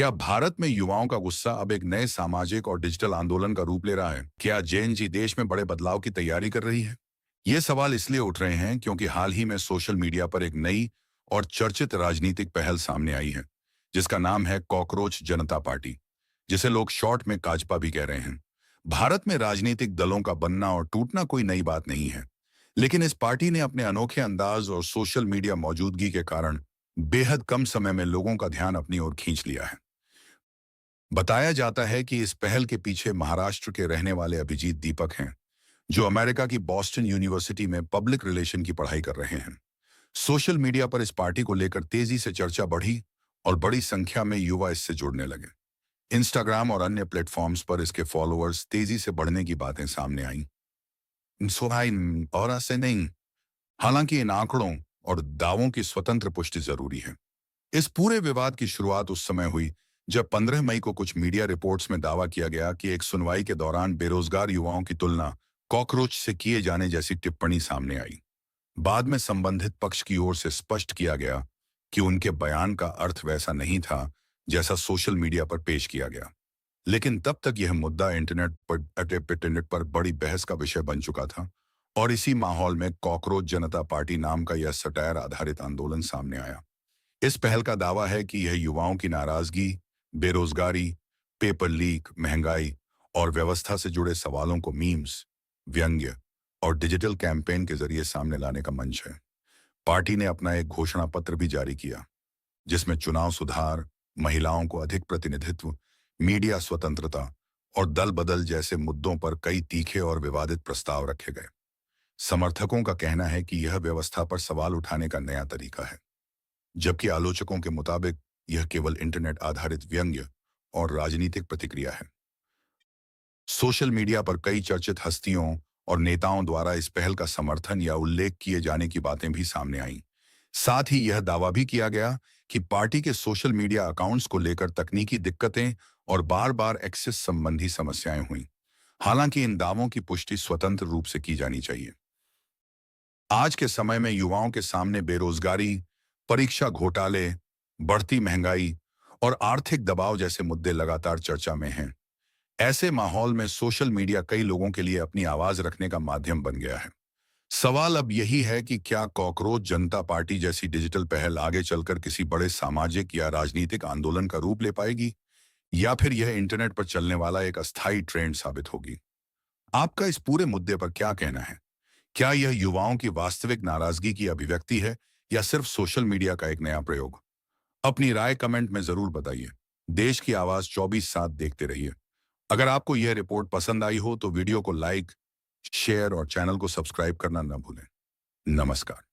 क्या भारत में युवाओं का गुस्सा अब एक नए सामाजिक और डिजिटल आंदोलन का रूप ले रहा है? क्या जेन जी देश में बड़े बदलाव की तैयारी कर रही है? ये सवाल इसलिए उठ रहे हैं क्योंकि हाल ही में सोशल मीडिया पर एक नई और चर्चित राजनीतिक पहल सामने आई है, जिसका नाम है कॉकरोच जनता पार्टी, जिसे लोग शॉर्ट में काजपा भी कह रहे हैं। भारत में राजनीतिक दलों का बनना और टूटना कोई नई बात नहीं है, लेकिन इस पार्टी ने अपने अनोखे अंदाज और सोशल मीडिया मौजूदगी के कारण बेहद कम समय में लोगों का ध्यान अपनी ओर खींच लिया है। बताया जाता है कि इस पहल के पीछे महाराष्ट्र के रहने वाले अभिजीत दीपक हैं, जो अमेरिका की बॉस्टन यूनिवर्सिटी में पब्लिक रिलेशन की पढ़ाई कर रहे हैं। सोशल मीडिया पर इस पार्टी को लेकर तेजी से चर्चा बढ़ी और बड़ी संख्या में युवा इससे जुड़ने लगे। इंस्टाग्राम और अन्य प्लेटफॉर्म्स पर इसके फॉलोअर्स तेजी से बढ़ने की बातें सामने आईं। सोहाइन और ऐसे नहीं। हालांकि इन आंकड़ों और दावों की स्वतंत्र पुष्टि जरूरी है। इस पूरे विवाद की शुरुआत उस समय हुई जब 15 मई को कुछ मीडिया रिपोर्ट्स में दावा किया गया कि एक सुनवाई के दौरान बेरोजगार युवाओं की तुलना कॉकरोच से किए जाने जैसी टिप्पणी सामने आई। बाद में संबंधित पक्ष की ओर से स्पष्ट किया गया कि उनके बयान का अर्थ वैसा नहीं था जैसा सोशल मीडिया पर पेश किया गया। लेकिन तब तक यह मुद्दा इंटरनेट पर बड़ी बहस का विषय बन चुका था और इसी माहौल में कॉकरोच जनता पार्टी नाम का यह सटायर आधारित आंदोलन सामने आया। इस पहल का दावा है कि यह युवाओं की नाराजगी, बेरोजगारी, पेपर लीक, महंगाई और व्यवस्था से जुड़े सवालों को मीम्स, व्यंग्य और डिजिटल कैंपेन के जरिए सामने लाने का मंच है। पार्टी ने अपना एक घोषणा पत्र भी जारी किया, जिसमें चुनाव सुधार, महिलाओं को अधिक प्रतिनिधित्व, मीडिया स्वतंत्रता और दल बदल जैसे मुद्दों पर कई तीखे और विवादित प्रस्ताव रखे गए। समर्थकों का कहना है कि यह व्यवस्था पर सवाल उठाने का नया तरीका है, जबकि आलोचकों के मुताबिक यह केवल इंटरनेट आधारित व्यंग्य और राजनीतिक प्रतिक्रिया है। सोशल मीडिया पर कई चर्चित हस्तियों और नेताओं द्वारा इस पहल का समर्थन या उल्लेख किए जाने की बातें भी सामने आईं। साथ ही यह दावा भी किया गया कि पार्टी के सोशल मीडिया अकाउंट्स को लेकर तकनीकी दिक्कतें और बार-बार एक्सेस संबंधी समस्याएं हुईं। हालांकि इन दावों की पुष्टि स्वतंत्र रूप से की जानी चाहिए। आज के समय में युवाओं के सामने बेरोजगारी, परीक्षा घोटाले, बढ़ती महंगाई और आर्थिक दबाव जैसे मुद्दे लगातार चर्चा में हैं। ऐसे माहौल में सोशल मीडिया कई लोगों के लिए अपनी आवाज रखने का माध्यम बन गया है। सवाल अब यही है कि क्या कॉकरोच जनता पार्टी जैसी डिजिटल पहल आगे चलकर किसी बड़े सामाजिक या राजनीतिक आंदोलन का रूप ले पाएगी, या फिर यह इंटरनेट पर चलने वाला एक अस्थायी ट्रेंड साबित होगी। आपका इस पूरे मुद्दे पर क्या कहना है? क्या यह युवाओं की वास्तविक नाराजगी की अभिव्यक्ति है या सिर्फ सोशल मीडिया का एक नया प्रयोग? अपनी राय कमेंट में जरूर बताइए। देश की आवाज 24/7 देखते रहिए। अगर आपको यह रिपोर्ट पसंद आई हो तो वीडियो को लाइक, शेयर और चैनल को सब्सक्राइब करना न भूलें। नमस्कार।